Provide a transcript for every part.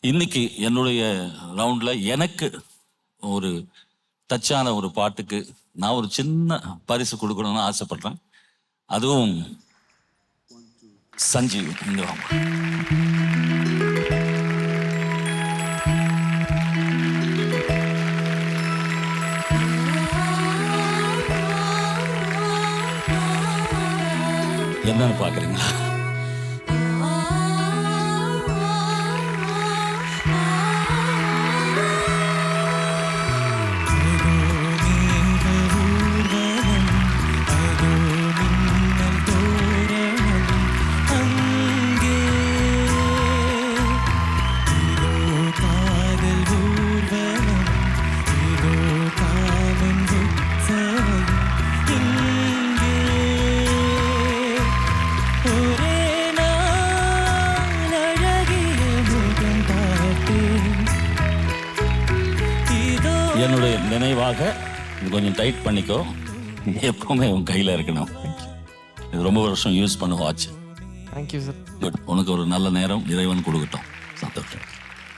இன்னைக்கு என்னுடைய ரவுண்ட்ல எனக்கு ஒரு டச்சான ஒரு பாட்டுக்கு நான் ஒரு சின்ன பரிசு கொடுக்கணும்னு ஆசைப்படுறேன். அதுவும் சஞ்சீவ் இங்க வாங்க. என்னன்னு பாக்குறீங்களா? என்னுடைய நினைவாக இது கொஞ்சம் டைட் பண்ணிக்கோ, எப்பவுமே உன் கையில் இருக்கணும். இது ரொம்ப வருஷம் யூஸ் பண்ண வாட்ச். Thank you sir. குட், உனக்கு ஒரு நல்ல நேரம் இறைவன் கொடுக்கட்டும். சந்தோஷம்.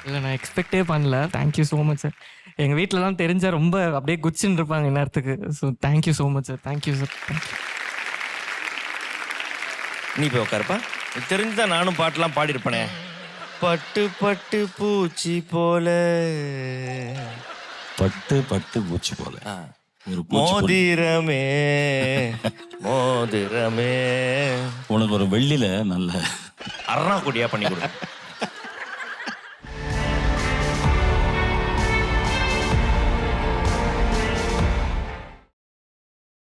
இல்லை, நான் எக்ஸ்பெக்டே பண்ணல. Thank you so much sir. எங்கள் வீட்டிலலாம் தெரிஞ்சால் ரொம்ப அப்படியே குச்சின்னு இருப்பாங்க நேரத்துக்கு. So thank you so much sir. Thank you sir. நீ போய் உட்காருப்பா. தெரிஞ்சுதான் நானும் பாட்டெல்லாம் பாடியிருப்பேனே. பட்டு பட்டு பூச்சி போல, பட்டு பட்டு பூச்சி போல ஒரு மோதிரமே மோதிரமே. உனக்கு ஒரு வெள்ளியில நல்ல அரணா கொடியா பண்ணி கொடு.